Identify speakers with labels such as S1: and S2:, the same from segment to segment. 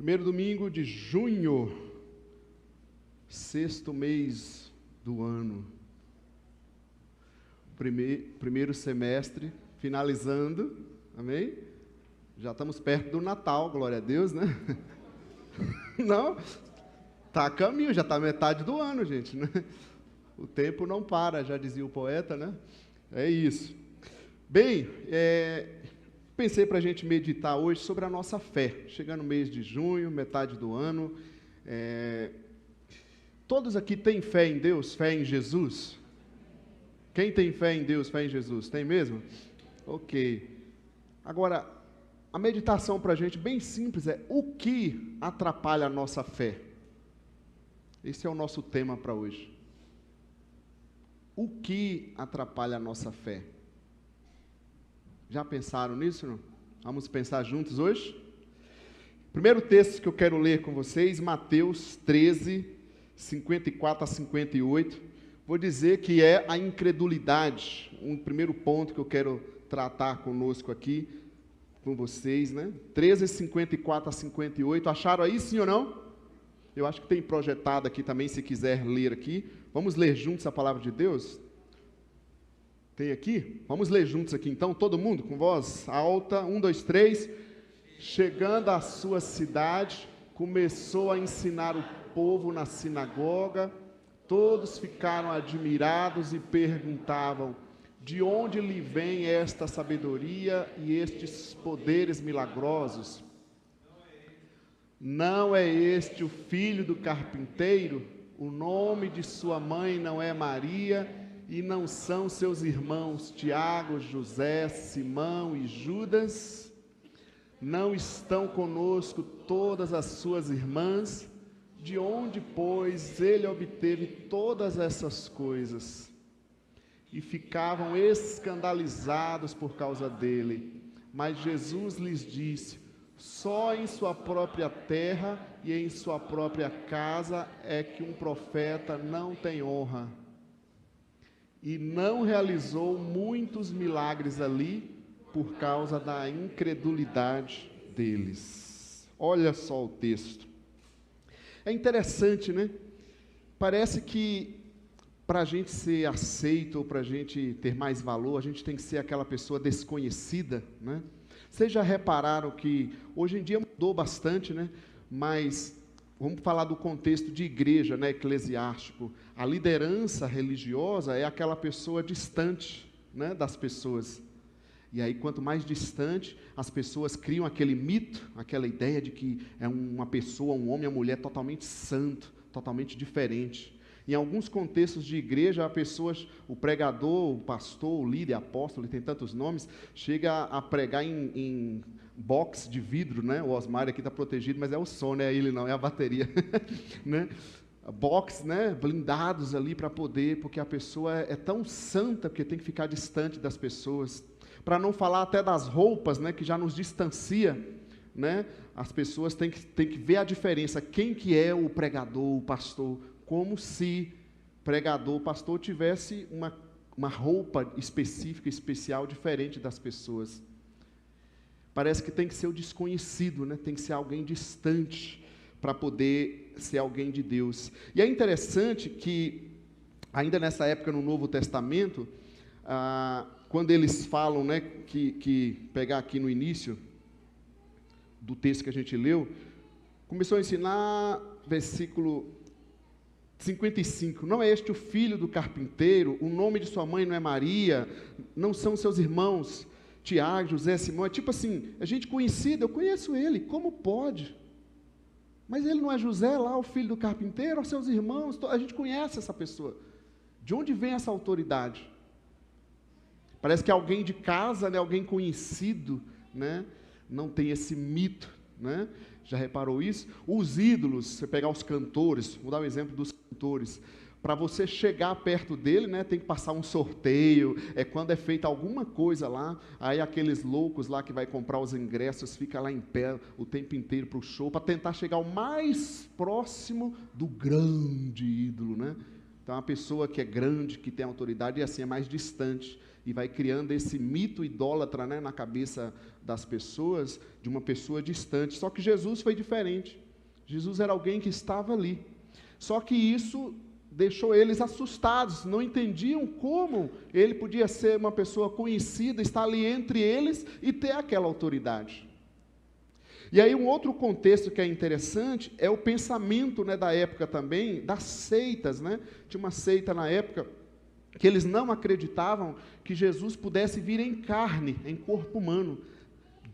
S1: Primeiro domingo de junho, sexto mês do ano. Primeiro semestre, finalizando, amém? Já estamos perto do Natal, glória a Deus, né? Não? Está a caminho, já está metade do ano, gente, né? O tempo não para, já dizia o poeta, né? É isso. Bem, pensei para a gente meditar hoje sobre a nossa fé. Chegando no mês de junho, metade do ano. Todos aqui têm fé em Deus, fé em Jesus? Quem tem fé em Deus, fé em Jesus? Tem mesmo? Ok. Agora, a meditação para a gente, bem simples, é o que atrapalha a nossa fé? Esse é o nosso tema para hoje. O que atrapalha a nossa fé? Já pensaram nisso, não? Vamos pensar juntos hoje? Primeiro texto que eu quero ler com vocês, Mateus 13, 54 a 58. Vou dizer que é a incredulidade. Um primeiro ponto que eu quero tratar conosco aqui, com vocês, né? 13, 54 a 58. Acharam aí, sim ou não? Eu acho que tem projetado aqui também, se quiser ler aqui. Vamos ler juntos a palavra de Deus? Tem aqui? Vamos ler juntos aqui então, todo mundo, com voz alta. 1, 2, 3. Chegando à sua cidade, começou a ensinar o povo na sinagoga. Todos ficaram admirados e perguntavam: de onde lhe vem esta sabedoria e estes poderes milagrosos? Não é este o filho do carpinteiro? O nome de sua mãe não é Maria? E não são seus irmãos Tiago, José, Simão e Judas? Não estão conosco todas as suas irmãs? De onde, pois, ele obteve todas essas coisas? E ficavam escandalizados por causa dele. Mas Jesus lhes disse: só em sua própria terra e em sua própria casa é que um profeta não tem honra. E não realizou muitos milagres ali por causa da incredulidade deles. Olha só o texto. É interessante, né? Parece que para a gente ser aceito ou para a gente ter mais valor, a gente tem que ser aquela pessoa desconhecida, né? Vocês já repararam que hoje em dia mudou bastante, né? Mas vamos falar do contexto de igreja, né, eclesiástico. A liderança religiosa é aquela pessoa distante, né, das pessoas. E aí, quanto mais distante, as pessoas criam aquele mito, aquela ideia de que é uma pessoa, um homem, uma mulher totalmente santo, totalmente diferente. Em alguns contextos de igreja, o pregador, o pastor, o líder, apóstolo, ele tem tantos nomes, chega a pregar em box de vidro, né? O Osmar aqui está protegido, mas é o som, não é ele não, é a bateria, né? Box, né? Blindados ali para poder, porque a pessoa é tão santa, porque tem que ficar distante das pessoas. Para não falar até das roupas, né? Que já nos distancia, né? As pessoas têm que ver a diferença, quem que é o pregador, o pastor, como se pregador, pastor tivesse uma roupa específica, especial, diferente das pessoas. Parece que tem que ser o desconhecido, né? Tem que ser alguém distante para poder ser alguém de Deus. E é interessante que, ainda nessa época no Novo Testamento, quando eles falam, né, que pegar aqui no início do texto que a gente leu, começou a ensinar, versículo 55, não é este o filho do carpinteiro? O nome de sua mãe não é Maria? Não são seus irmãos Tiago, José, Simão? É tipo assim, é gente conhecida, eu conheço ele, como pode? Mas ele não é José lá, o filho do carpinteiro? Os seus irmãos, a gente conhece essa pessoa. De onde vem essa autoridade? Parece que alguém de casa, né, alguém conhecido, né, não tem esse mito, né? Já reparou isso? Os ídolos, você pegar os cantores, vou dar o exemplo dos cantores. Para você chegar perto dele, né, tem que passar um sorteio, quando é feita alguma coisa lá, aí aqueles loucos lá que vai comprar os ingressos, fica lá em pé o tempo inteiro para o show, para tentar chegar o mais próximo do grande ídolo, né? Então, a pessoa que é grande, que tem autoridade, assim, é mais distante. E vai criando esse mito idólatra, né, na cabeça das pessoas, de uma pessoa distante. Só que Jesus foi diferente. Jesus era alguém que estava ali. Só que isso deixou eles assustados, não entendiam como ele podia ser uma pessoa conhecida, estar ali entre eles e ter aquela autoridade. E aí um outro contexto que é interessante é o pensamento, né, da época também, das seitas, né? Tinha uma seita na época que eles não acreditavam que Jesus pudesse vir em carne, em corpo humano.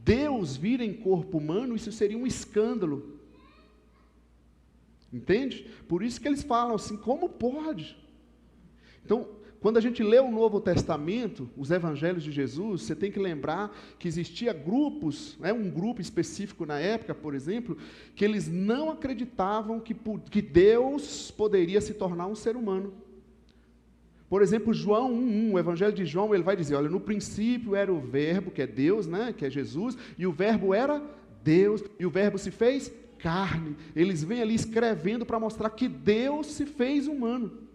S1: Deus vir em corpo humano, isso seria um escândalo. Entende? Por isso que eles falam assim, como pode? Então, quando a gente lê o Novo Testamento, os Evangelhos de Jesus, você tem que lembrar que existia grupos, né, um grupo específico na época, por exemplo, que eles não acreditavam que Deus poderia se tornar um ser humano. Por exemplo, João 1:1, o Evangelho de João, ele vai dizer, olha, no princípio era o verbo, que é Deus, né, que é Jesus, e o verbo era Deus, e o verbo se fez carne. Eles vêm ali escrevendo para mostrar que Deus se fez humano.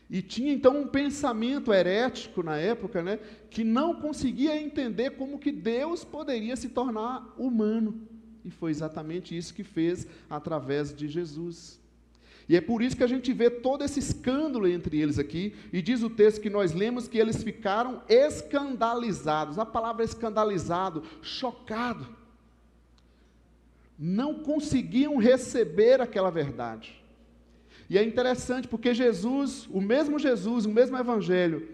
S1: E tinha então um pensamento herético na época, né, que não conseguia entender como que Deus poderia se tornar humano. E foi exatamente isso que fez através de Jesus. E é por isso que a gente vê todo esse escândalo entre eles aqui, e diz o texto que nós lemos que eles ficaram escandalizados. A palavra escandalizado, chocado. Não conseguiam receber aquela verdade. E é interessante porque Jesus, o mesmo Evangelho,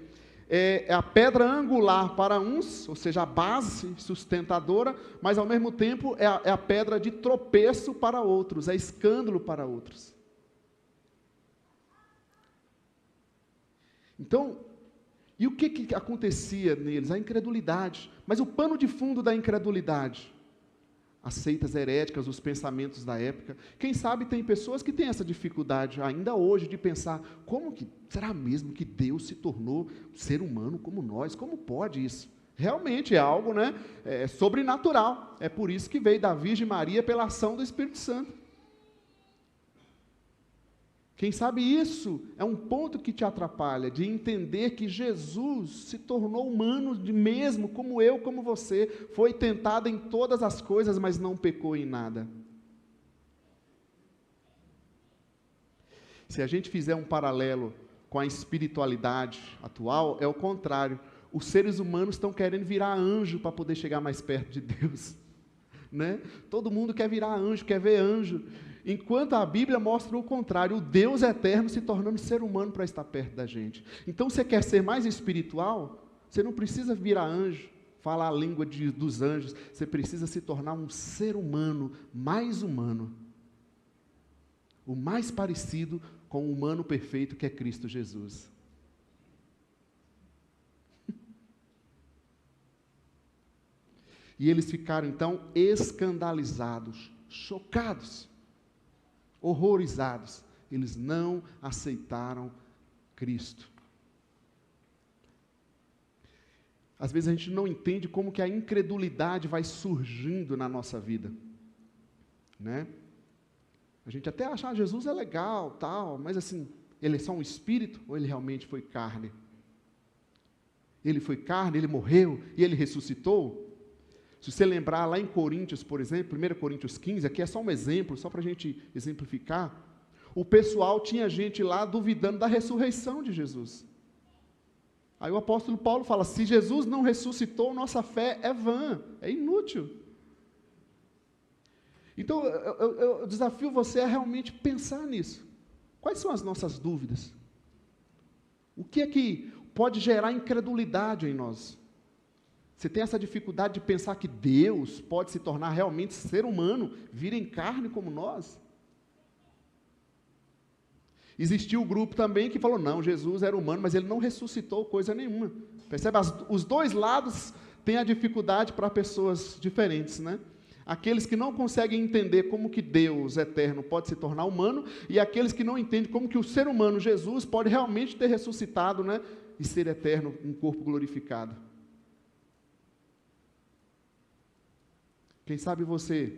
S1: é a pedra angular para uns, ou seja, a base sustentadora, mas ao mesmo tempo é a pedra de tropeço para outros, é escândalo para outros. Então, e o que acontecia neles? A incredulidade. Mas o pano de fundo da incredulidade? As seitas heréticas, os pensamentos da época. Quem sabe tem pessoas que têm essa dificuldade ainda hoje de pensar, como que, será mesmo que Deus se tornou ser humano como nós? Como pode isso? Realmente é algo, né, sobrenatural. É por isso que veio da Virgem Maria pela ação do Espírito Santo. Quem sabe isso é um ponto que te atrapalha, de entender que Jesus se tornou humano mesmo, como eu, como você, foi tentado em todas as coisas, mas não pecou em nada. Se a gente fizer um paralelo com a espiritualidade atual, é o contrário. Os seres humanos estão querendo virar anjo para poder chegar mais perto de Deus. Né? Todo mundo quer virar anjo, quer ver anjo. Enquanto a Bíblia mostra o contrário, o Deus eterno se tornando ser humano para estar perto da gente. Então, você quer ser mais espiritual? Você não precisa virar anjo, falar a língua dos anjos. Você precisa se tornar um ser humano, o mais parecido com o humano perfeito que é Cristo Jesus. E eles ficaram, então, escandalizados, chocados, horrorizados. Eles não aceitaram Cristo. Às vezes a gente não entende como que a incredulidade vai surgindo na nossa vida, né? A gente até acha, Jesus é legal, tal, mas assim, ele é só um espírito ou ele realmente foi carne? Ele foi carne, ele morreu e ele ressuscitou? Se você lembrar lá em Coríntios, por exemplo, 1 Coríntios 15, aqui é só um exemplo, só para a gente exemplificar, o pessoal tinha gente lá duvidando da ressurreição de Jesus. Aí o apóstolo Paulo fala, se Jesus não ressuscitou, nossa fé é vã, é inútil. Então, eu desafio você a realmente pensar nisso. Quais são as nossas dúvidas? O que é que pode gerar incredulidade em nós? Você tem essa dificuldade de pensar que Deus pode se tornar realmente ser humano, vir em carne como nós? Existiu o grupo também que falou, não, Jesus era humano, mas ele não ressuscitou coisa nenhuma. Percebe? Os dois lados têm a dificuldade para pessoas diferentes, né? Aqueles que não conseguem entender como que Deus eterno pode se tornar humano, e aqueles que não entendem como que o ser humano, Jesus, pode realmente ter ressuscitado, né? E ser eterno, um corpo glorificado. Quem sabe você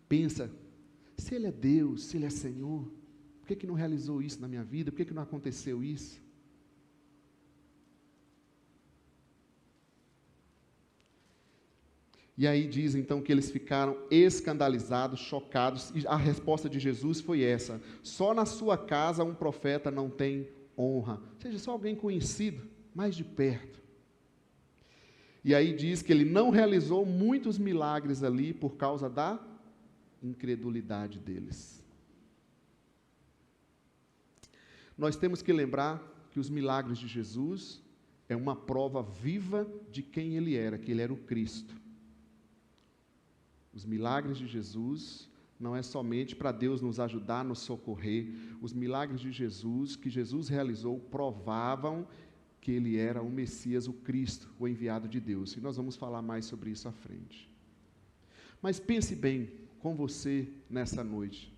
S1: pensa, se Ele é Deus, se Ele é Senhor, Por que não realizou isso na minha vida? Por que não aconteceu isso? E aí diz então que eles ficaram escandalizados, chocados, e a resposta de Jesus foi essa: só na sua casa um profeta não tem honra. Ou seja, só alguém conhecido, mais de perto. E aí diz que ele não realizou muitos milagres ali por causa da incredulidade deles. Nós temos que lembrar que os milagres de Jesus é uma prova viva de quem ele era, que ele era o Cristo. Os milagres de Jesus não é somente para Deus nos ajudar, nos socorrer. Os milagres de Jesus, que Jesus realizou, provavam que ele era o Messias, o Cristo, o enviado de Deus. E nós vamos falar mais sobre isso à frente. Mas pense bem com você nessa noite.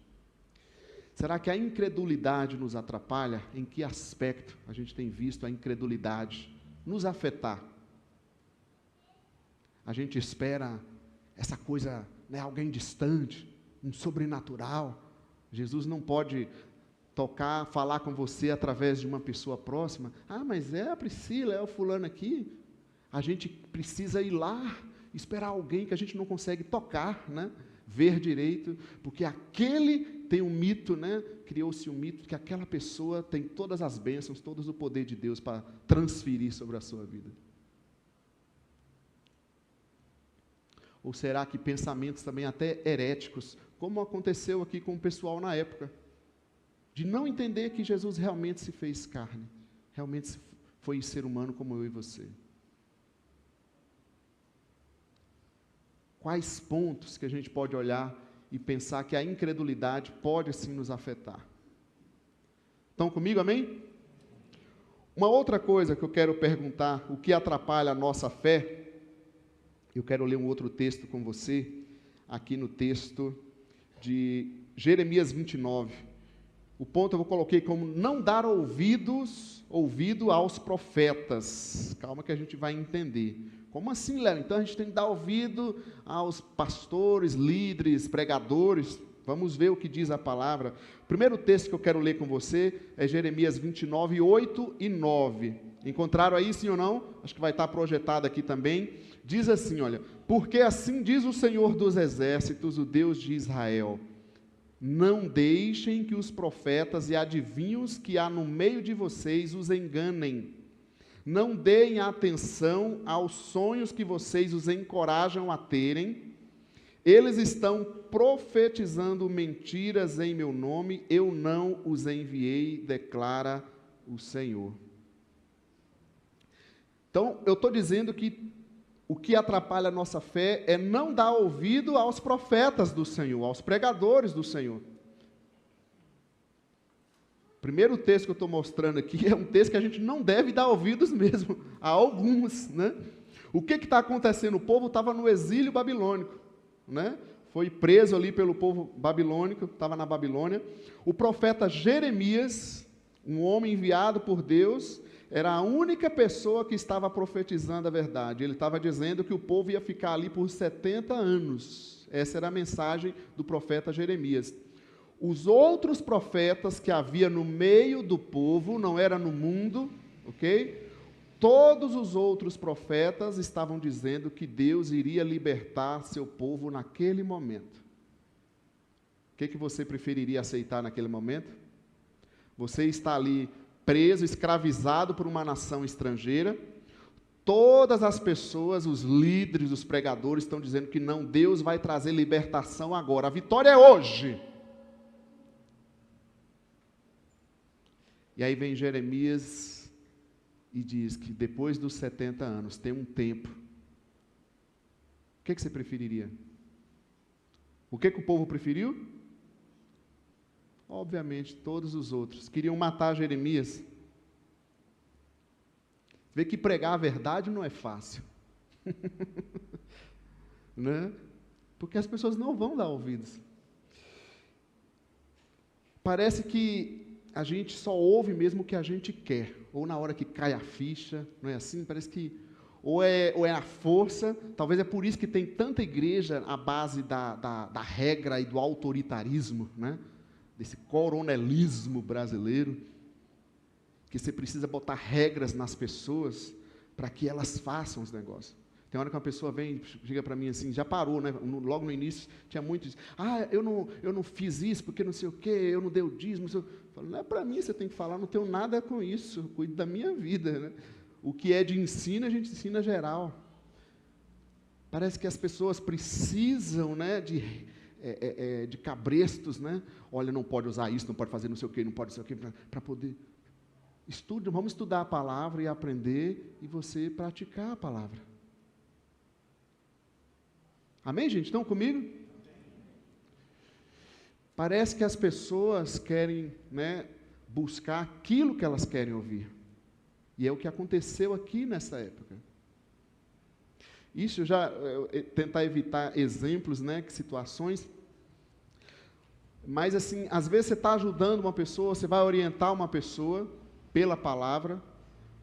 S1: Será que a incredulidade nos atrapalha? Em que aspecto a gente tem visto a incredulidade nos afetar? A gente espera essa coisa, né, alguém distante, um sobrenatural. Jesus não pode tocar, falar com você através de uma pessoa próxima. Ah, mas é a Priscila, é o fulano aqui. A gente precisa ir lá, esperar alguém que a gente não consegue tocar, né, ver direito, porque aquele tem um mito, né, criou-se um mito que aquela pessoa tem todas as bênçãos, todo o poder de Deus para transferir sobre a sua vida. Ou será que pensamentos também até heréticos, como aconteceu aqui com o pessoal na época, de não entender que Jesus realmente se fez carne, realmente foi ser humano como eu e você? Quais pontos que a gente pode olhar e pensar que a incredulidade pode sim nos afetar? Estão comigo, amém? Uma outra coisa que eu quero perguntar, o que atrapalha a nossa fé? Eu quero ler um outro texto com você, aqui no texto de Jeremias 29. O ponto eu coloquei como não dar ouvido aos profetas. Calma que a gente vai entender. Como assim, Léo? Então a gente tem que dar ouvido aos pastores, líderes, pregadores. Vamos ver o que diz a palavra. O primeiro texto que eu quero ler com você é Jeremias 29, 8 e 9. Encontraram aí, sim ou não? Acho que vai estar projetado aqui também. Diz assim, olha: porque assim diz o Senhor dos exércitos, o Deus de Israel: não deixem que os profetas e adivinhos que há no meio de vocês os enganem. Não deem atenção aos sonhos que vocês os encorajam a terem. Eles estão profetizando mentiras em meu nome, eu não os enviei, declara o Senhor. Então, eu estou dizendo que o que atrapalha a nossa fé é não dar ouvido aos profetas do Senhor, aos pregadores do Senhor. O primeiro texto que eu estou mostrando aqui é um texto que a gente não deve dar ouvidos mesmo, a alguns, né? O que está acontecendo? O povo estava no exílio babilônico, né? Foi preso ali pelo povo babilônico, estava na Babilônia. O profeta Jeremias, um homem enviado por Deus, era a única pessoa que estava profetizando a verdade. Ele estava dizendo que o povo ia ficar ali por 70 anos. Essa era a mensagem do profeta Jeremias. Os outros profetas que havia no meio do povo, não era no mundo, ok? Todos os outros profetas estavam dizendo que Deus iria libertar seu povo naquele momento. O que você preferiria aceitar naquele momento? Você está ali preso, escravizado por uma nação estrangeira. Todas as pessoas, os líderes, os pregadores estão dizendo que não, Deus vai trazer libertação agora. A vitória é hoje. E aí vem Jeremias e diz que depois dos 70 anos tem um tempo. O que você preferiria? O que o povo preferiu? Obviamente, todos os outros queriam matar Jeremias. Vê que pregar a verdade não é fácil. Né? Porque as pessoas não vão dar ouvidos. Parece que a gente só ouve mesmo o que a gente quer, ou na hora que cai a ficha, não é assim? Parece que ou é a força. Talvez é por isso que tem tanta igreja à base da regra e do autoritarismo, né? desse coronelismo brasileiro, que você precisa botar regras nas pessoas para que elas façam os negócios. Tem hora que uma pessoa vem, chega para mim assim, já parou, né? Logo no início tinha muito isso. Eu não fiz isso porque não sei o quê, eu não dei o dízimo. Eu falo, não é para mim, você tem que falar, não tenho nada com isso, eu cuido da minha vida, né? O que é de ensino, a gente ensina geral. Parece que as pessoas precisam, né, de cabrestos, né? Olha, não pode usar isso, não pode fazer não sei o quê, não pode não sei o quê, para poder... Vamos estudar a palavra e aprender, e você praticar a palavra. Amém, gente? Estão comigo? Parece que as pessoas querem, né, buscar aquilo que elas querem ouvir. E é o que aconteceu aqui nessa época. Isso tentar evitar exemplos, né, situações. Mas assim, às vezes você está ajudando uma pessoa, você vai orientar uma pessoa pela palavra,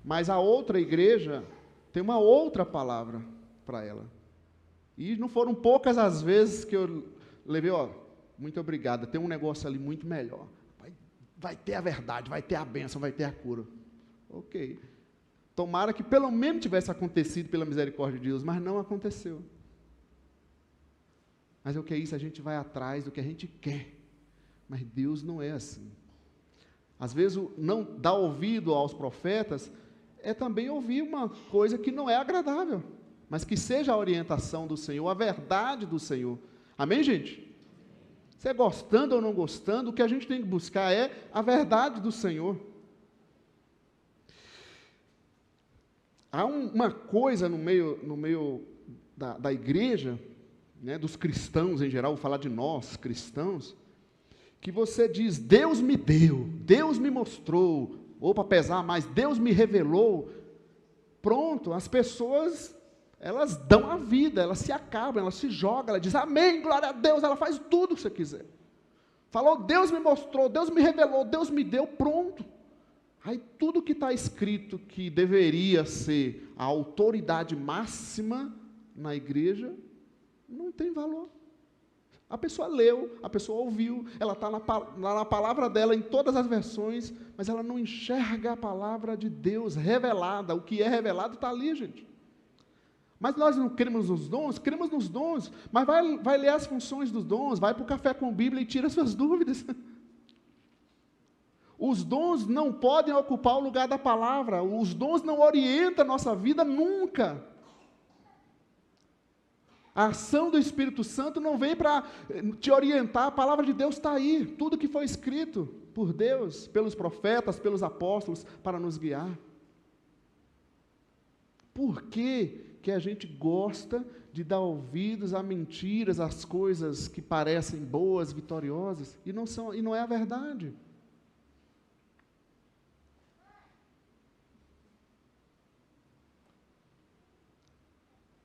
S1: mas a outra igreja tem uma outra palavra para ela. E não foram poucas as vezes que eu levei, muito obrigado, tem um negócio ali muito melhor. Vai ter a verdade, vai ter a bênção, vai ter a cura. Ok. Tomara que pelo menos tivesse acontecido pela misericórdia de Deus, mas não aconteceu. Mas o que é isso? A gente vai atrás do que a gente quer. Mas Deus não é assim. Às vezes, não dar ouvido aos profetas é também ouvir uma coisa que não é agradável, mas que seja a orientação do Senhor, a verdade do Senhor. Amém, gente? Você gostando ou não gostando, o que a gente tem que buscar é a verdade do Senhor. Há uma coisa no meio da igreja, né, dos cristãos em geral, vou falar de nós, cristãos, que você diz, Deus me deu, Deus me mostrou, ou para pesar mais, Deus me revelou. Pronto, as pessoas, elas dão a vida, elas se acabam, elas se jogam, ela diz, amém, glória a Deus, ela faz tudo o que você quiser. Falou, Deus me mostrou, Deus me revelou, Deus me deu, pronto. Aí tudo que está escrito que deveria ser a autoridade máxima na igreja, não tem valor. A pessoa leu, a pessoa ouviu, ela está na palavra dela em todas as versões, mas ela não enxerga a palavra de Deus revelada. O que é revelado está ali, gente. Mas nós não cremos nos dons? Cremos nos dons, mas vai ler as funções dos dons, vai para o café com Bíblia e tira suas dúvidas. Os dons não podem ocupar o lugar da palavra, os dons não orientam a nossa vida nunca. A ação do Espírito Santo não vem para te orientar, a palavra de Deus está aí, tudo que foi escrito por Deus, pelos profetas, pelos apóstolos, para nos guiar. Por que a gente gosta de dar ouvidos a mentiras, às coisas que parecem boas, vitoriosas, e não é a verdade?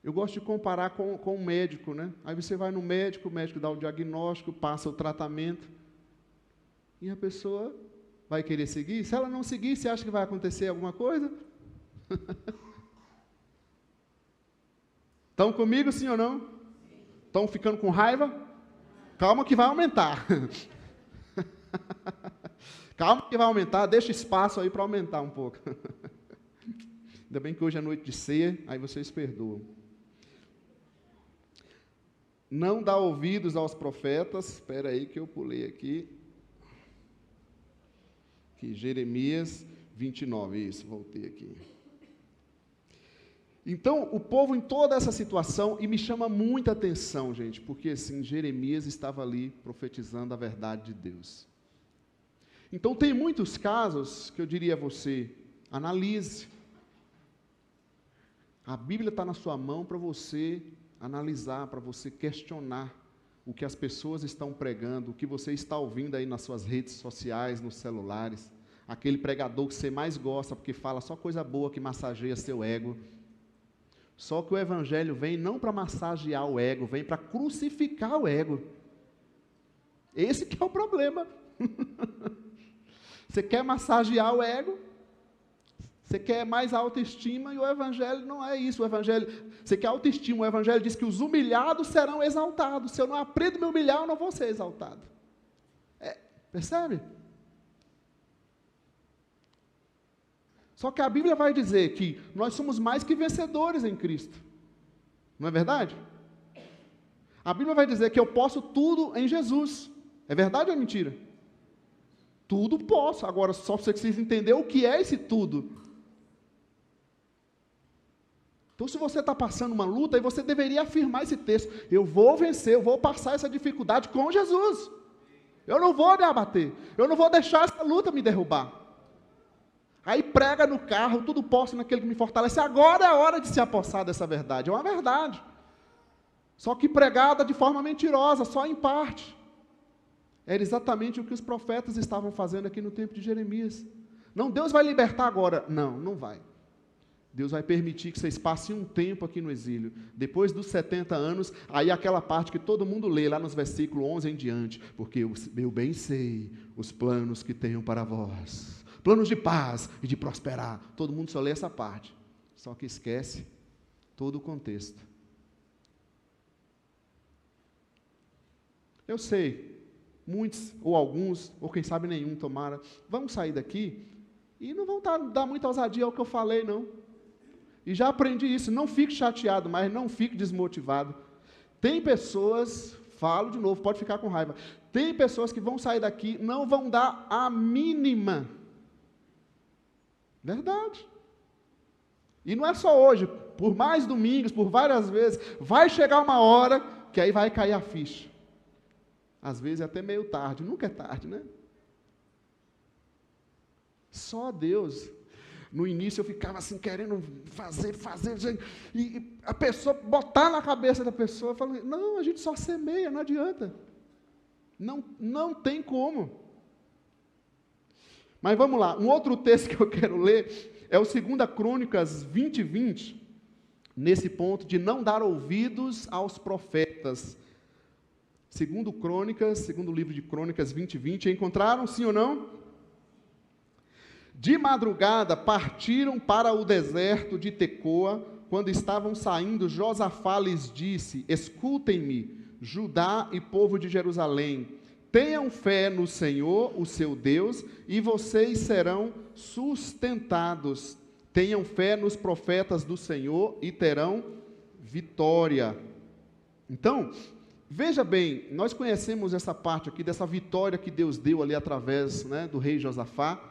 S1: Eu gosto de comparar com um médico, né? Aí você vai no médico, o médico dá o diagnóstico, passa o tratamento, e a pessoa vai querer seguir. Se ela não seguir, você acha que vai acontecer alguma coisa? Estão comigo, sim ou não? Estão ficando com raiva? Calma que vai aumentar. Calma que vai aumentar, deixa espaço aí para aumentar um pouco. Ainda bem que hoje é noite de ceia, aí vocês perdoam. Não dá ouvidos aos profetas, espera aí que eu pulei aqui. Jeremias 29, isso, voltei aqui. Então, o povo em toda essa situação, e me chama muita atenção, gente, porque assim, Jeremias estava ali profetizando a verdade de Deus. Então, tem muitos casos que eu diria a você, analise. A Bíblia está na sua mão para você analisar, para você questionar o que as pessoas estão pregando, o que você está ouvindo aí nas suas redes sociais, nos celulares, aquele pregador que você mais gosta, porque fala só coisa boa que massageia seu ego. Só que o Evangelho vem não para massagear o ego, vem para crucificar o ego. Esse que é o problema. Você quer massagear o ego? Você quer mais autoestima, e o Evangelho não é isso. O Evangelho, você quer autoestima, o Evangelho diz que os humilhados serão exaltados. Se eu não aprendo a me humilhar, eu não vou ser exaltado. Percebe? Só que a Bíblia vai dizer que nós somos mais que vencedores em Cristo. Não é verdade? A Bíblia vai dizer que eu posso tudo em Jesus. É verdade ou é mentira? Tudo posso. Agora, só você precisa entender o que é esse tudo. Então, se você está passando uma luta, aí você deveria afirmar esse texto. Eu vou vencer, eu vou passar essa dificuldade com Jesus. Eu não vou me abater. Eu não vou deixar essa luta me derrubar. Aí prega no carro, tudo posso naquele que me fortalece. Agora é a hora de se apossar dessa verdade. É uma verdade. Só que pregada de forma mentirosa, só em parte. Era exatamente o que os profetas estavam fazendo aqui no tempo de Jeremias. Não, Deus vai libertar agora. Não, não vai. Deus vai permitir que vocês passem um tempo aqui no exílio. Depois dos 70 anos, aí aquela parte que todo mundo lê lá nos versículos 11 em diante. Porque eu bem sei os planos que tenho para vós. Planos de paz e de prosperar. Todo mundo só lê essa parte. Só que esquece todo o contexto. Eu sei, muitos, ou alguns, ou quem sabe nenhum, tomara, vão sair daqui e não vão dar muita ousadia ao que eu falei, não. E já aprendi isso, não fique chateado, mas não fique desmotivado. Tem pessoas, falo de novo, pode ficar com raiva, tem pessoas que vão sair daqui, não vão dar a mínima. Verdade. E não é só hoje, por mais domingos, por várias vezes, vai chegar uma hora que aí vai cair a ficha. Às vezes é até meio tarde, nunca é tarde, né? Só Deus. No início eu ficava assim, querendo fazer, e a pessoa, botar na cabeça da pessoa, falando, não, a gente só semeia, não adianta. Não tem como. Mas vamos lá, um outro texto que eu quero ler é o 2 Crônicas 20:20, nesse ponto de não dar ouvidos aos profetas. Segundo livro de Crônicas 20:20, encontraram, sim ou não? De madrugada partiram para o deserto de Tecoa. Quando estavam saindo, Josafá lhes disse: escutem-me, Judá e povo de Jerusalém, tenham fé no Senhor, o seu Deus, e vocês serão sustentados. Tenham fé nos profetas do Senhor e terão vitória. Então, veja bem, nós conhecemos essa parte aqui, dessa vitória que Deus deu ali através, né, do rei Josafá,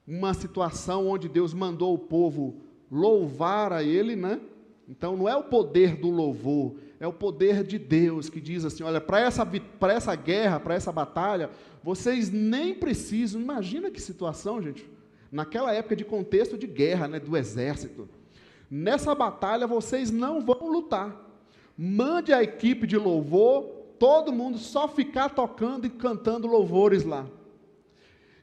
S1: uma situação onde Deus mandou o povo louvar a Ele, né? Então não é o poder do louvor, é o poder de Deus, que diz assim, olha, para essa guerra, para essa batalha, vocês nem precisam, imagina que situação, gente, naquela época de contexto de guerra, né, do exército, nessa batalha vocês não vão lutar, mande a equipe de louvor, todo mundo só ficar tocando e cantando louvores lá.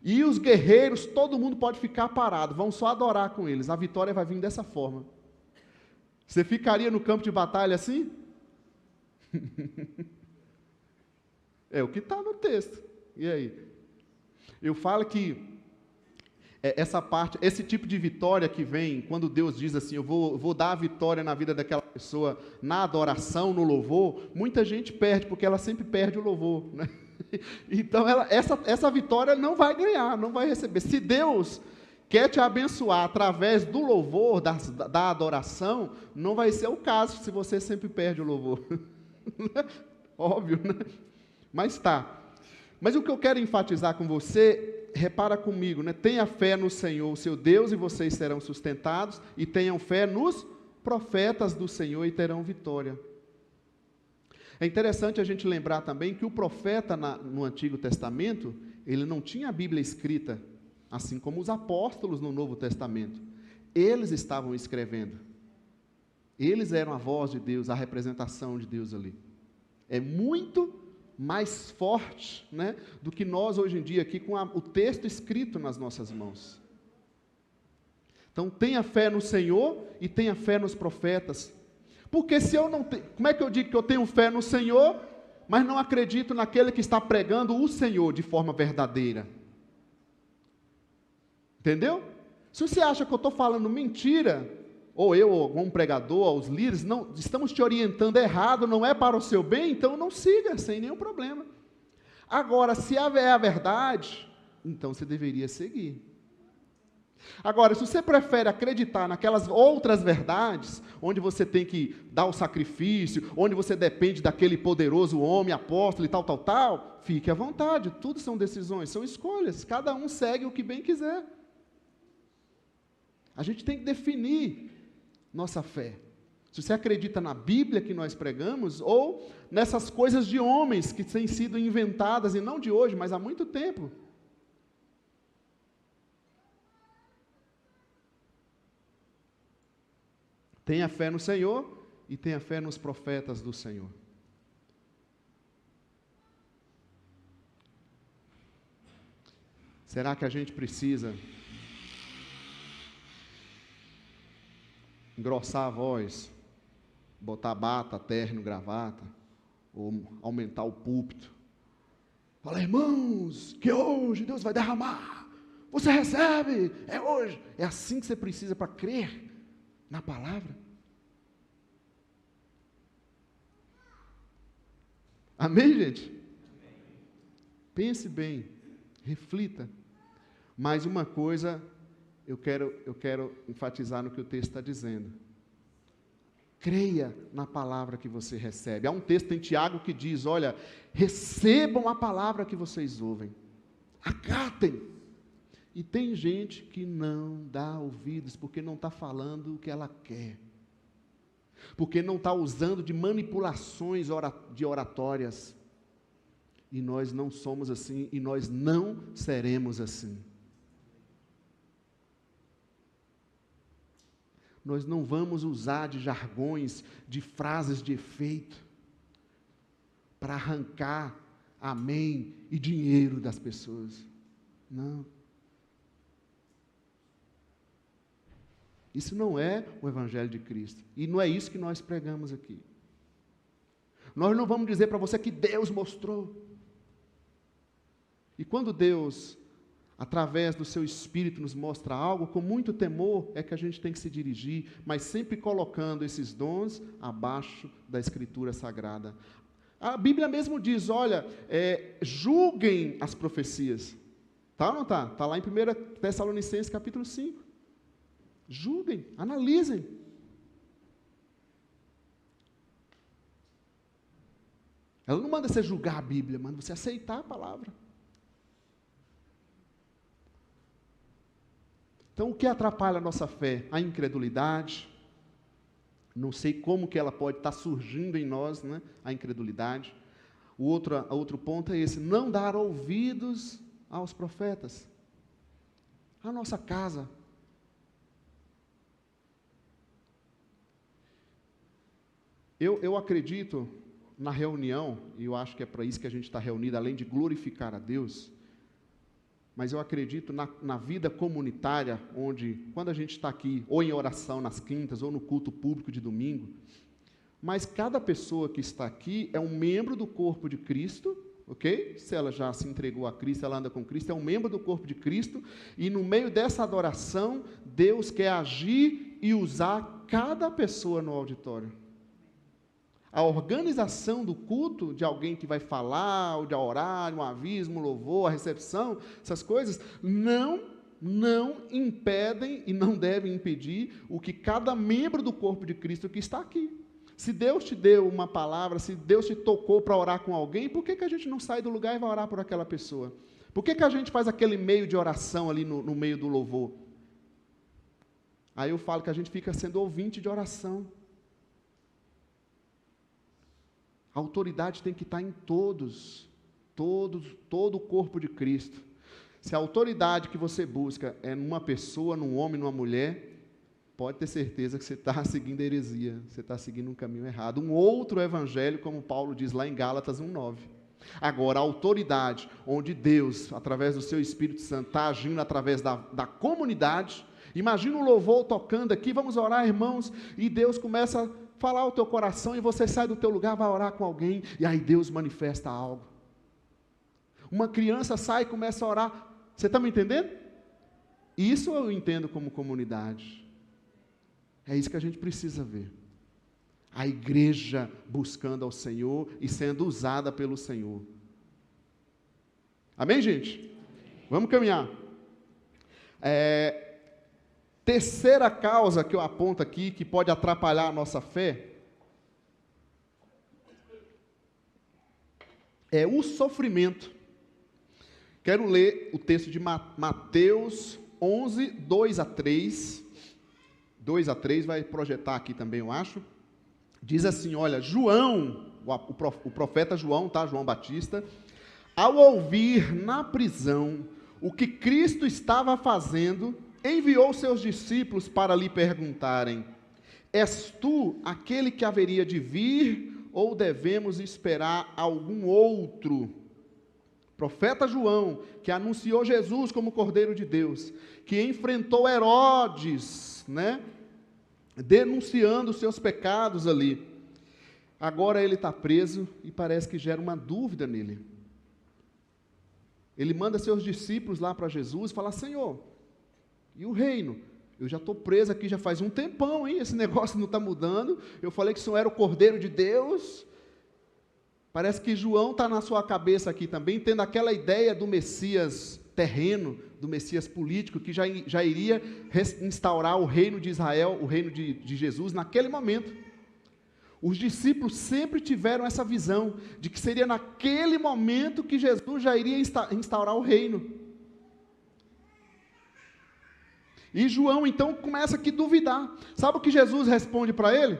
S1: E os guerreiros, todo mundo pode ficar parado, vão só adorar com eles. A vitória vai vir dessa forma. Você ficaria no campo de batalha assim? É o que está no texto. E aí? Eu falo que essa parte, esse tipo de vitória que vem, quando Deus diz assim, eu vou dar a vitória na vida daquela pessoa, na adoração, no louvor, muita gente perde, porque ela sempre perde o louvor, né? Então, essa vitória não vai ganhar, não vai receber. Se Deus quer te abençoar através do louvor, da adoração, não vai ser o caso se você sempre perde o louvor. Óbvio, né? Mas tá. Mas o que eu quero enfatizar com você, repara comigo, né? Tenha fé no Senhor, o seu Deus, e vocês serão sustentados, e tenham fé nos profetas do Senhor e terão vitória. É interessante a gente lembrar também que o profeta no Antigo Testamento, ele não tinha a Bíblia escrita, assim como os apóstolos no Novo Testamento. Eles estavam escrevendo. Eles eram a voz de Deus, a representação de Deus ali. É muito mais forte, né, do que nós hoje em dia aqui com o texto escrito nas nossas mãos. Então tenha fé no Senhor e tenha fé nos profetas. Porque se eu não tenho, como é que eu digo que eu tenho fé no Senhor, mas não acredito naquele que está pregando o Senhor de forma verdadeira? Entendeu? Se você acha que eu estou falando mentira, ou eu, ou algum pregador, ou os líderes, não, estamos te orientando errado, não é para o seu bem, então não siga, sem nenhum problema. Agora, se é a verdade, então você deveria seguir. Agora, se você prefere acreditar naquelas outras verdades, onde você tem que dar o sacrifício, onde você depende daquele poderoso homem, apóstolo e tal, fique à vontade, tudo são decisões, são escolhas, cada um segue o que bem quiser. A gente tem que definir nossa fé. Se você acredita na Bíblia que nós pregamos, ou nessas coisas de homens que têm sido inventadas, e não de hoje, mas há muito tempo. Tenha fé no Senhor e tenha fé nos profetas do Senhor. Será que a gente precisa engrossar a voz, botar bata, terno, gravata, ou aumentar o púlpito? Fala, irmãos, que hoje Deus vai derramar, você recebe, é hoje. É assim que você precisa para crer na palavra? Amém, gente? Pense bem, reflita. Mais uma coisa, eu quero enfatizar no que o texto está dizendo. Creia na palavra que você recebe. Há um texto em Tiago que diz, olha, recebam a palavra que vocês ouvem. Acatem. E tem gente que não dá ouvidos, porque não está falando o que ela quer. Porque não está usando de manipulações de oratórias. E nós não somos assim, e nós não seremos assim. Nós não vamos usar de jargões, de frases de efeito, para arrancar amém e dinheiro das pessoas. Não. Isso não é o Evangelho de Cristo. E não é isso que nós pregamos aqui. Nós não vamos dizer para você que Deus mostrou. E quando Deus, através do seu Espírito, nos mostra algo, com muito temor, é que a gente tem que se dirigir, mas sempre colocando esses dons abaixo da Escritura Sagrada. A Bíblia mesmo diz, olha, julguem as profecias. Tá ou não tá? Está lá em 1 Tessalonicenses capítulo 5. Julguem, analisem. Ela não manda você julgar a Bíblia, manda você aceitar a palavra. Então, o que atrapalha a nossa fé? A incredulidade. Não sei como que ela pode estar surgindo em nós, né? A incredulidade. O outro ponto é esse, não dar ouvidos aos profetas. A nossa casa. Eu acredito na reunião, e eu acho que é para isso que a gente está reunido, além de glorificar a Deus, mas eu acredito na vida comunitária, onde, quando a gente está aqui, ou em oração nas quintas, ou no culto público de domingo, mas cada pessoa que está aqui é um membro do corpo de Cristo, ok? Se ela já se entregou a Cristo, ela anda com Cristo, é um membro do corpo de Cristo, e no meio dessa adoração, Deus quer agir e usar cada pessoa no auditório. A organização do culto, de alguém que vai falar, ou de orar, um aviso, um louvor, a recepção, essas coisas, não impedem e não devem impedir o que cada membro do corpo de Cristo que está aqui. Se Deus te deu uma palavra, se Deus te tocou para orar com alguém, por que a gente não sai do lugar e vai orar por aquela pessoa? Por que a gente faz aquele meio de oração ali no meio do louvor? Aí eu falo que a gente fica sendo ouvinte de oração. A autoridade tem que estar em todo o corpo de Cristo. Se a autoridade que você busca é numa pessoa, num homem, numa mulher, pode ter certeza que você está seguindo heresia, você está seguindo um caminho errado. Um outro evangelho, como Paulo diz lá em Gálatas 1:9. Agora, a autoridade, onde Deus, através do seu Espírito Santo, está agindo através da comunidade. Imagina um louvor tocando aqui, vamos orar, irmãos, e Deus começa a falar ao teu coração, e você sai do teu lugar, vai orar com alguém, e aí Deus manifesta algo. Uma criança sai e começa a orar, você está me entendendo? Isso eu entendo como comunidade. É isso que a gente precisa ver. A igreja buscando ao Senhor e sendo usada pelo Senhor. Amém, gente? Vamos caminhar. Terceira causa que eu aponto aqui, que pode atrapalhar a nossa fé, é o sofrimento. Quero ler o texto de Mateus 11, 2 a 3. 2 a 3, vai projetar aqui também, eu acho. Diz assim, olha, João, o profeta João, tá? João Batista, ao ouvir na prisão o que Cristo estava fazendo, enviou seus discípulos para lhe perguntarem: és tu aquele que haveria de vir, ou devemos esperar algum outro? Profeta João, que anunciou Jesus como Cordeiro de Deus, que enfrentou Herodes, né, denunciando os seus pecados ali. Agora ele está preso e parece que gera uma dúvida nele. Ele manda seus discípulos lá para Jesus e fala: Senhor, e o reino? Eu já estou preso aqui já faz um tempão, hein? Esse negócio não está mudando. Eu falei que o Senhor era o Cordeiro de Deus. Parece que João está na sua cabeça aqui também, tendo aquela ideia do Messias terreno, do Messias político, que já iria instaurar o reino de Israel, o reino de Jesus, naquele momento. Os discípulos sempre tiveram essa visão, de que seria naquele momento que Jesus já iria instaurar o reino. E João, então, começa aqui a duvidar. Sabe o que Jesus responde para ele?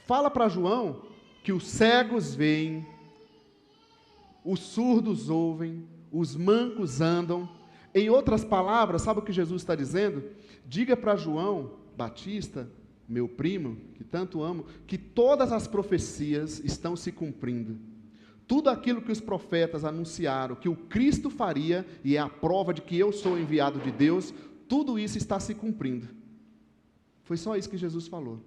S1: Fala para João que os cegos veem, os surdos ouvem, os mancos andam. Em outras palavras, sabe o que Jesus está dizendo? Diga para João Batista, meu primo, que tanto amo, que todas as profecias estão se cumprindo. Tudo aquilo que os profetas anunciaram, que o Cristo faria, e é a prova de que eu sou enviado de Deus, tudo isso está se cumprindo. Foi só isso que Jesus falou.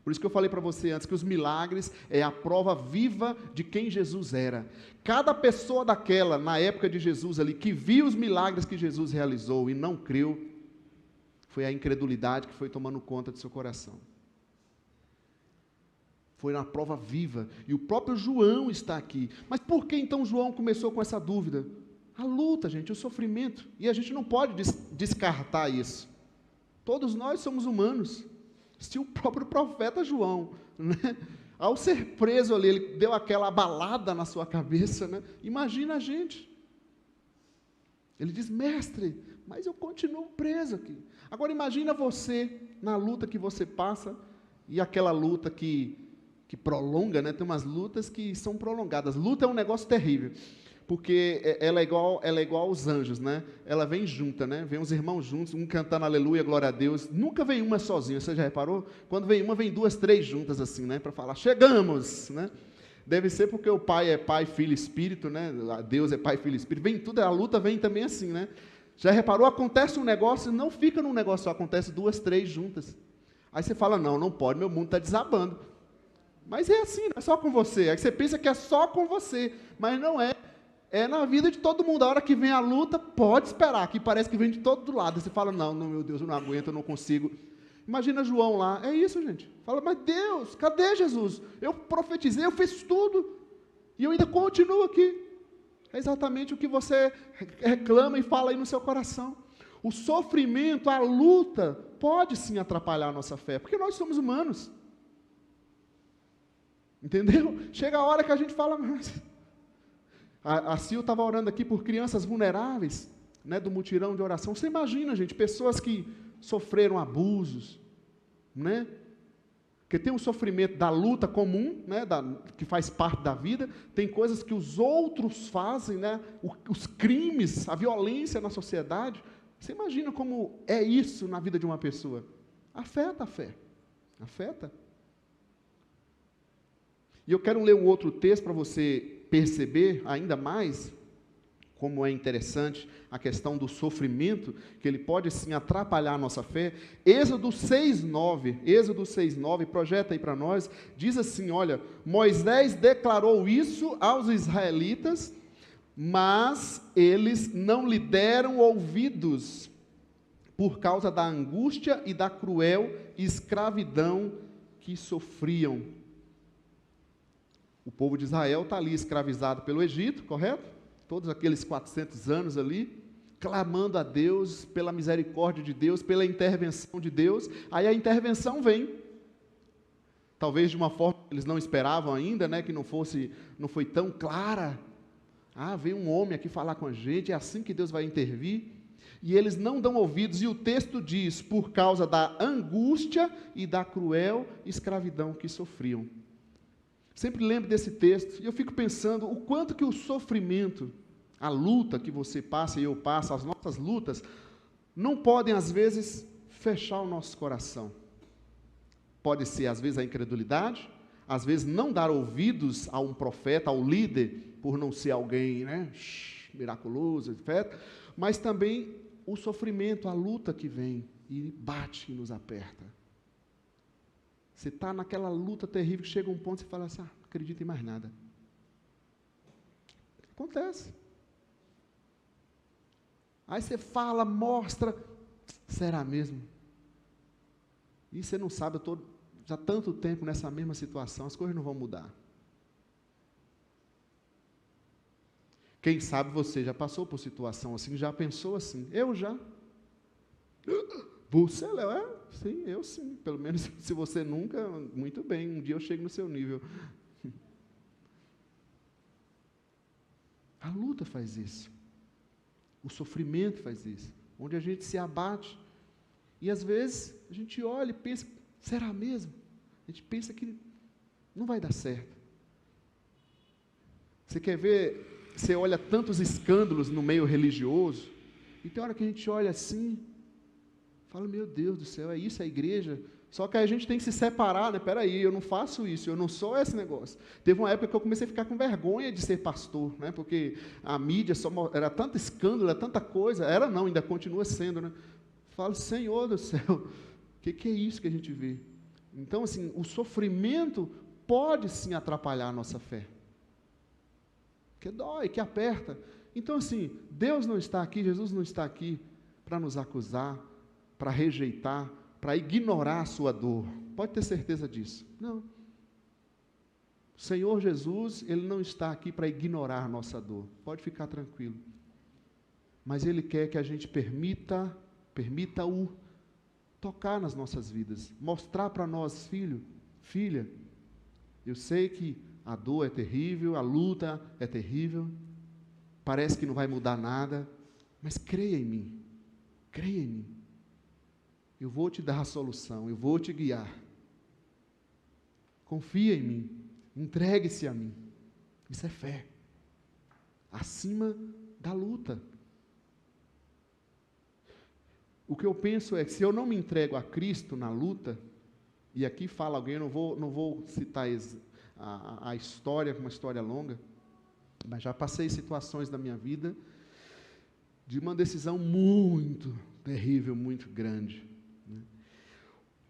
S1: Por isso que eu falei para você antes, que os milagres é a prova viva de quem Jesus era. Cada pessoa daquela, na época de Jesus ali, que viu os milagres que Jesus realizou e não creu, foi a incredulidade que foi tomando conta do seu coração. Foi na prova viva. E o próprio João está aqui. Mas por que então João começou com essa dúvida? A luta, gente, o sofrimento. E a gente não pode descartar isso. Todos nós somos humanos. Se o próprio profeta João, né, ao ser preso ali, ele deu aquela abalada na sua cabeça, né? Imagina a gente. Ele diz: mestre, mas eu continuo preso aqui. Agora imagina você, na luta que você passa, e aquela luta que prolonga, né? Tem umas lutas que são prolongadas. Luta é um negócio terrível, porque ela é igual aos anjos, né? Ela vem junta, né? Vem os irmãos juntos, um cantando aleluia, glória a Deus. Nunca vem uma sozinha, você já reparou? Quando vem uma, vem duas, três juntas assim, né? Para falar, chegamos, né? Deve ser porque o Pai é Pai, Filho e Espírito, né? Deus é Pai, Filho e Espírito. Vem tudo, a luta vem também assim, né? Já reparou? Acontece um negócio, não fica num negócio só, acontece duas, três juntas. Aí você fala, não pode, meu mundo está desabando. Mas é assim, não é só com você. Aí você pensa que é só com você, mas não é. É na vida de todo mundo. A hora que vem a luta, pode esperar, que parece que vem de todo lado. Você fala, não, meu Deus, eu não aguento, eu não consigo. Imagina João lá, é isso, gente. Fala, mas Deus, cadê Jesus? Eu profetizei, eu fiz tudo, e eu ainda continuo aqui. É exatamente o que você reclama e fala aí no seu coração. O sofrimento, a luta, pode sim atrapalhar a nossa fé, porque nós somos humanos. Entendeu? Chega a hora que a gente fala, mas... A Sil estava orando aqui por crianças vulneráveis, né, do mutirão de oração. Você imagina, gente, pessoas que sofreram abusos, né? Porque tem um sofrimento da luta comum, né, que faz parte da vida, tem coisas que os outros fazem, né, os crimes, a violência na sociedade. Você imagina como é isso na vida de uma pessoa? Afeta a fé, afeta. E eu quero ler um outro texto para você perceber ainda mais como é interessante a questão do sofrimento, que ele pode sim atrapalhar a nossa fé. Êxodo 6:9, projeta aí para nós, diz assim, olha, Moisés declarou isso aos israelitas, mas eles não lhe deram ouvidos, por causa da angústia e da cruel escravidão que sofriam. O povo de Israel está ali escravizado pelo Egito, correto? todos aqueles 400 anos ali, clamando a Deus, pela misericórdia de Deus, pela intervenção de Deus. Aí a intervenção vem, talvez de uma forma que eles não esperavam ainda, né, que não foi tão clara. Veio um homem aqui falar com a gente, é assim que Deus vai intervir. E eles não dão ouvidos, e o texto diz, por causa da angústia e da cruel escravidão que sofriam. Sempre lembro desse texto, e eu fico pensando o quanto que o sofrimento, a luta que você passa e eu passo, as nossas lutas, não podem, às vezes, fechar o nosso coração. Pode ser, às vezes, a incredulidade, às vezes, não dar ouvidos a um profeta, ao líder, por não ser alguém, né, miraculoso, etc. Mas também o sofrimento, a luta que vem e bate e nos aperta. Você está naquela luta terrível, que chega um ponto e você fala assim, não acredito em mais nada. Acontece. Aí você fala, mostra, será mesmo? E você não sabe, eu estou já há tanto tempo nessa mesma situação, as coisas não vão mudar. Quem sabe você já passou por situação assim, já pensou assim, eu já. Você, Léo? Sim, eu sim. Pelo menos se você nunca, muito bem, um dia eu chego no seu nível. A luta faz isso. O sofrimento faz isso. Onde a gente se abate. E às vezes a gente olha e pensa, será mesmo? A gente pensa que não vai dar certo. Você quer ver, você olha tantos escândalos no meio religioso, e tem hora que a gente olha assim, fala, meu Deus do céu, é isso a igreja? Só que aí a gente tem que se separar, né? Peraí, eu não faço isso, eu não sou esse negócio. Teve uma época que eu comecei a ficar com vergonha de ser pastor, né? Porque a mídia era tanto escândalo, era tanta coisa, era não, ainda continua sendo, né? Falo, Senhor do céu, o que é isso que a gente vê? Então, assim, o sofrimento pode sim atrapalhar a nossa fé. Que dói, que aperta. Então, assim, Deus não está aqui, Jesus não está aqui para nos acusar, para rejeitar, para ignorar a sua dor. Pode ter certeza disso. Não. O Senhor Jesus, Ele não está aqui para ignorar a nossa dor. Pode ficar tranquilo. Mas Ele quer que a gente permita-o tocar nas nossas vidas, mostrar para nós, filho, filha, eu sei que a dor é terrível, a luta é terrível, parece que não vai mudar nada, mas creia em mim, creia em mim. Eu vou te dar a solução, eu vou te guiar. Confia em mim, entregue-se a mim. Isso é fé. Acima da luta. O que eu penso é que se eu não me entrego a Cristo na luta, e aqui fala alguém, eu não vou citar a história, uma história longa, mas já passei situações da minha vida de uma decisão muito terrível, muito grande. Né?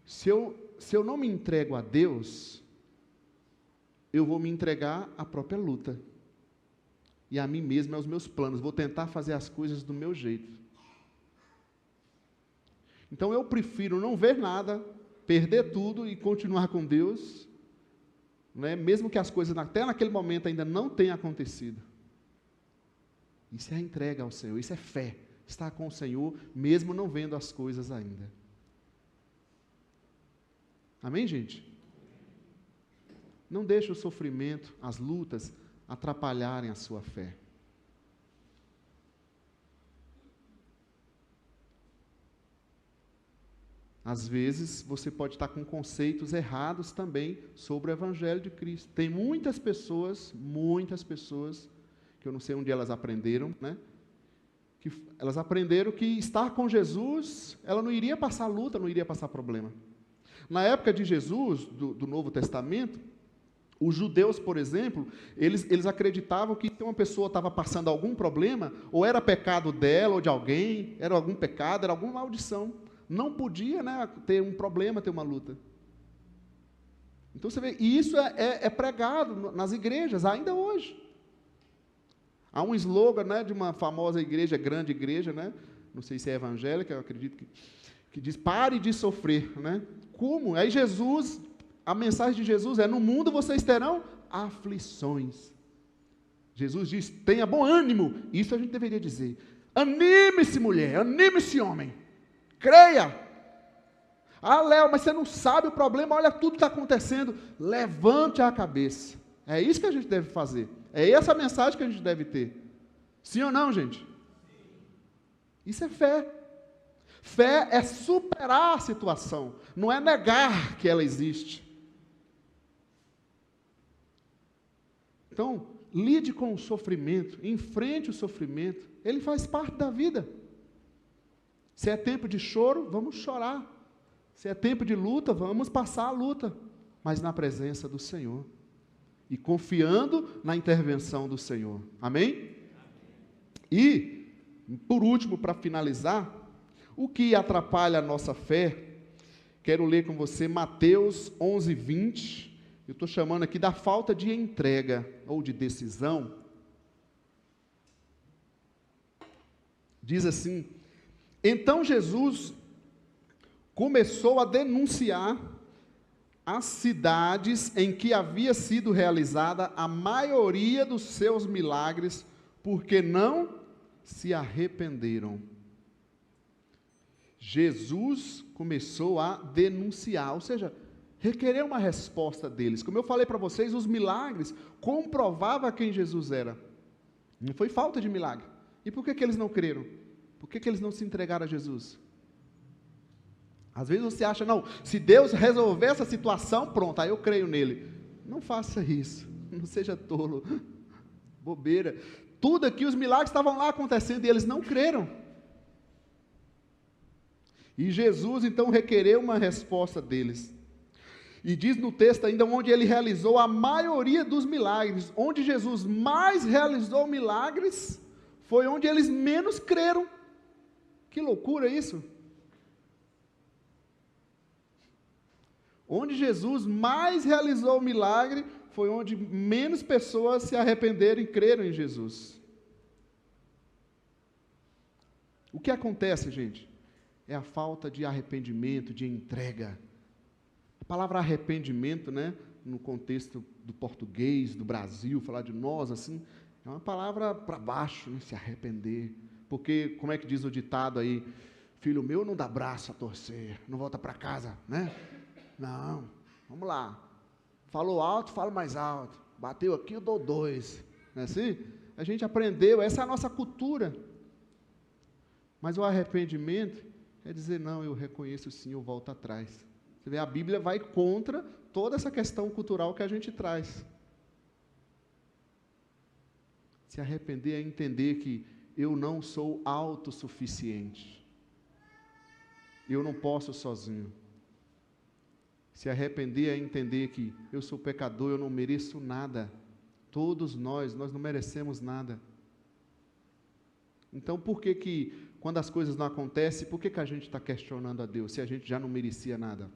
S1: Se eu não me entrego a Deus, eu vou me entregar à própria luta, e a mim mesmo, aos meus planos, vou tentar fazer as coisas do meu jeito. Então eu prefiro não ver nada, perder tudo e continuar com Deus, né? Mesmo que as coisas até naquele momento ainda não tenham acontecido. Isso é a entrega ao Senhor, isso é fé, estar com o Senhor, mesmo não vendo as coisas ainda. Amém, gente? Não deixe o sofrimento, as lutas, atrapalharem a sua fé. Às vezes, você pode estar com conceitos errados também sobre o Evangelho de Cristo. Tem muitas pessoas, que eu não sei onde elas aprenderam, né? Que elas aprenderam que estar com Jesus, ela não iria passar luta, não iria passar problema. Na época de Jesus, do Novo Testamento, os judeus, por exemplo, eles acreditavam que se uma pessoa estava passando algum problema, ou era pecado dela, ou de alguém, era algum pecado, era alguma maldição. Não podia, né, ter um problema, ter uma luta. Então você vê, e isso é pregado nas igrejas, ainda hoje. Há um slogan, né, de uma famosa igreja, grande igreja, né, não sei se é evangélica, eu acredito que diz, pare de sofrer. Né? Como? Aí a mensagem de Jesus é, no mundo vocês terão aflições. Jesus diz, tenha bom ânimo. Isso a gente deveria dizer. Anime-se, mulher, anime-se, homem. Creia. Ah, Léo, mas você não sabe o problema, olha tudo que está acontecendo. Levante a cabeça. É isso que a gente deve fazer. É essa a mensagem que a gente deve ter. Sim ou não, gente? Isso é fé. Fé é superar a situação, não é negar que ela existe. Então, lide com o sofrimento, enfrente o sofrimento, ele faz parte da vida. Se é tempo de choro, vamos chorar. Se é tempo de luta, vamos passar a luta, mas na presença do Senhor. E confiando na intervenção do Senhor. Amém? E, por último, para finalizar, o que atrapalha a nossa fé, quero ler com você Mateus 11:20, eu estou chamando aqui da falta de entrega ou de decisão. Diz assim, então Jesus começou a denunciar as cidades em que havia sido realizada a maioria dos seus milagres, porque não se arrependeram. Jesus começou a denunciar, ou seja, requerer uma resposta deles. Como eu falei para vocês, os milagres comprovavam quem Jesus era. Não foi falta de milagre. E por que eles não creram? Por que eles não se entregaram a Jesus? Às vezes você acha, não, se Deus resolver essa situação, pronto, aí eu creio nele. Não faça isso, não seja tolo, bobeira. Tudo aqui, os milagres estavam lá acontecendo e eles não creram. E Jesus então requereu uma resposta deles. E diz no texto ainda onde ele realizou a maioria dos milagres. Onde Jesus mais realizou milagres, foi onde eles menos creram. Que loucura isso! Onde Jesus mais realizou milagre, foi onde menos pessoas se arrependeram e creram em Jesus. O que acontece, gente? É a falta de arrependimento, de entrega. A palavra arrependimento, né, no contexto do português, do Brasil, falar de nós, assim, é uma palavra para baixo, né, se arrepender. Porque, como é que diz o ditado aí? Filho meu não dá braço a torcer, não volta para casa, né? Não, vamos lá. Falou alto, falo mais alto. Bateu aqui, eu dou 2. Não é assim? A gente aprendeu, essa é a nossa cultura. Mas o arrependimento é dizer, não, eu reconheço sim, eu volto atrás. Você vê, a Bíblia vai contra toda essa questão cultural que a gente traz. Se arrepender é entender que eu não sou autossuficiente. Eu não posso sozinho. Se arrepender é entender que eu sou pecador, eu não mereço nada. Todos nós não merecemos nada. Então, por que quando as coisas não acontecem, por que a gente está questionando a Deus, se a gente já não merecia nada?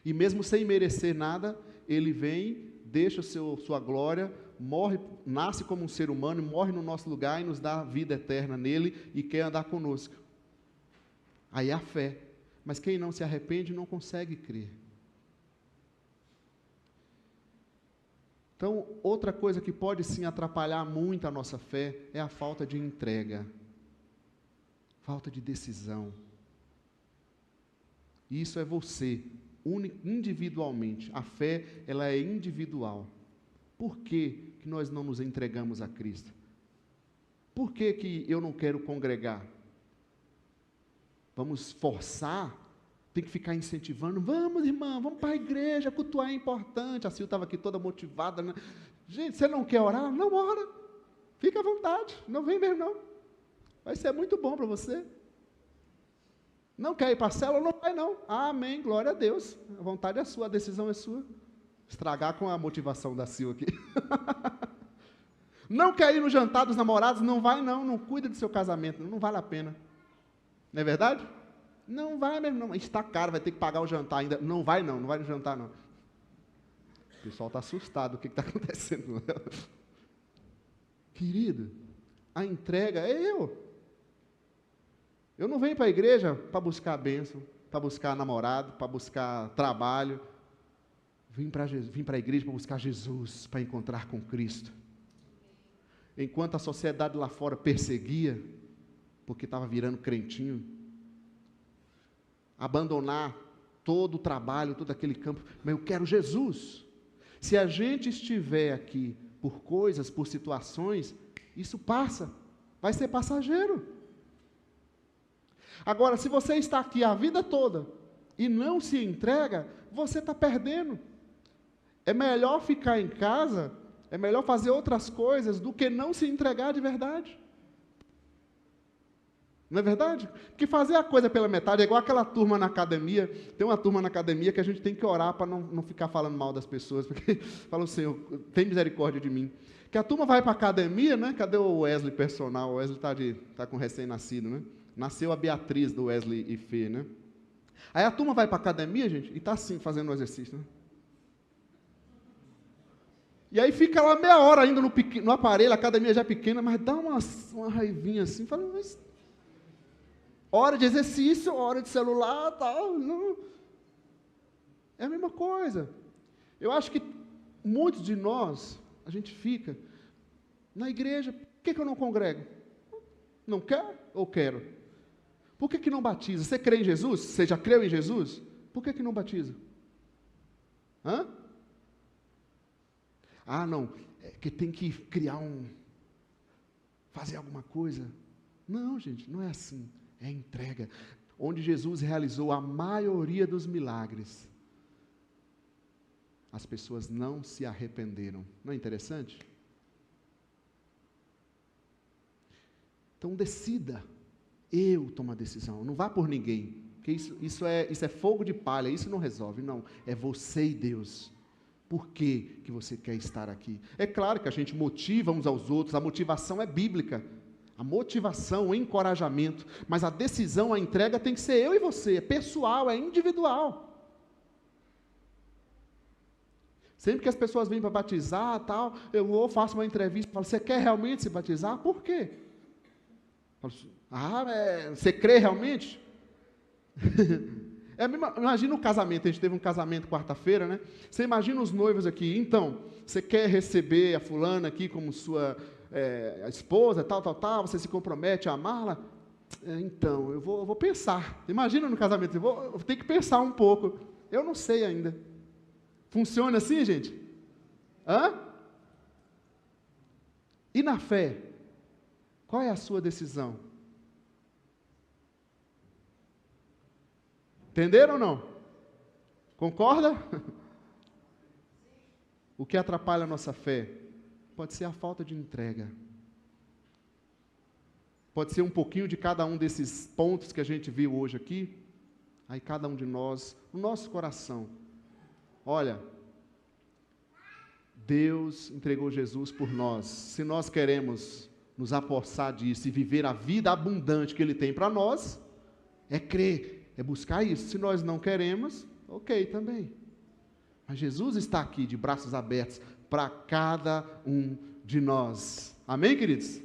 S1: E mesmo sem merecer nada, Ele vem, deixa sua glória, morre, nasce como um ser humano, morre no nosso lugar e nos dá vida eterna nele e quer andar conosco. Aí é a fé. Mas quem não se arrepende não consegue crer. Então, outra coisa que pode sim atrapalhar muito a nossa fé é a falta de entrega, falta de decisão. E isso é você, individualmente. A fé, ela é individual. Por que nós não nos entregamos a Cristo? Por que eu não quero congregar? Vamos forçar? Tem que ficar incentivando. Vamos, irmã, vamos para a igreja, cultuar é importante. A Sil estava aqui toda motivada. Né? Gente, você não quer orar? Não ora. Fica à vontade. Não vem mesmo, não. Vai ser muito bom para você. Não quer ir para a célula? Não vai, não. Amém, glória a Deus. A vontade é sua, a decisão é sua. Estragar com a motivação da Sil aqui. Não quer ir no jantar dos namorados? Não vai, não. Não cuida do seu casamento. Não vale a pena. Não é verdade? Não vai mesmo, não. Está caro, vai ter que pagar o jantar ainda. Não vai, não. Não vai no jantar, não. O pessoal está assustado. O que está acontecendo? Querido, a entrega é eu. Eu não venho para a igreja para buscar a bênção, para buscar namorado, para buscar trabalho. Vim para a igreja para buscar Jesus, para encontrar com Cristo. enquanto a sociedade lá fora perseguia, porque estava virando crentinho, abandonar todo o trabalho, todo aquele campo, mas eu quero Jesus. Se a gente estiver aqui por coisas, por situações, isso passa, vai ser passageiro. Agora, se você está aqui a vida toda e não se entrega, você está perdendo. É melhor ficar em casa, é melhor fazer outras coisas do que não se entregar de verdade. Não é verdade? Porque fazer a coisa pela metade é igual aquela turma na academia. Tem uma turma na academia que a gente tem que orar para não ficar falando mal das pessoas, porque fala o Senhor, tem misericórdia de mim. Que a turma vai para a academia, né? Cadê o Wesley personal? O Wesley está com recém-nascido, né? Nasceu a Beatriz do Wesley e Fê, né? Aí a turma vai para a academia, gente, e está assim, fazendo o exercício, né? E aí fica lá meia hora ainda no aparelho, a academia já é pequena, mas dá uma raivinha assim, fala, mas hora de exercício, hora de celular, tal, não. É a mesma coisa. Eu acho que muitos de nós, a gente fica na igreja, por que eu não congrego? Não quer ou quero? Por que não batiza? Você crê em Jesus? Você já creu em Jesus? Por que não batiza? Hã? Ah, não, é que tem que fazer alguma coisa. Não, gente, não é assim. É entrega. Onde Jesus realizou a maioria dos milagres, as pessoas não se arrependeram. Não é interessante? Então decida. Eu tomo a decisão. Não vá por ninguém. Porque isso é fogo de palha. Isso não resolve. Não. É você e Deus. Por que você quer estar aqui? É claro que a gente motiva uns aos outros. A motivação é bíblica. A motivação, o encorajamento, mas a decisão, a entrega tem que ser eu e você, é pessoal, é individual. Sempre que as pessoas vêm para batizar, tal, eu vou, faço uma entrevista, falo, você quer realmente se batizar? Por quê? Falo, você crê realmente? Imagina um casamento, a gente teve um casamento quarta-feira, né? Você imagina os noivos aqui, então, você quer receber a fulana aqui como sua a esposa, tal, você se compromete a amá-la? Então, eu vou pensar. Imagina no casamento, eu vou ter que pensar um pouco. Eu não sei ainda. Funciona assim, gente? Hã? E na fé? Qual é a sua decisão? Entenderam ou não? Concorda? O que atrapalha a nossa fé? Pode ser a falta de entrega. Pode ser um pouquinho de cada um desses pontos que a gente viu hoje aqui. Aí cada um de nós, no nosso coração. Olha, Deus entregou Jesus por nós. Se nós queremos nos apossar disso e viver a vida abundante que Ele tem para nós, é crer, é buscar isso. Se nós não queremos, ok também. Mas Jesus está aqui de braços abertos para cada um de nós. Amém, queridos?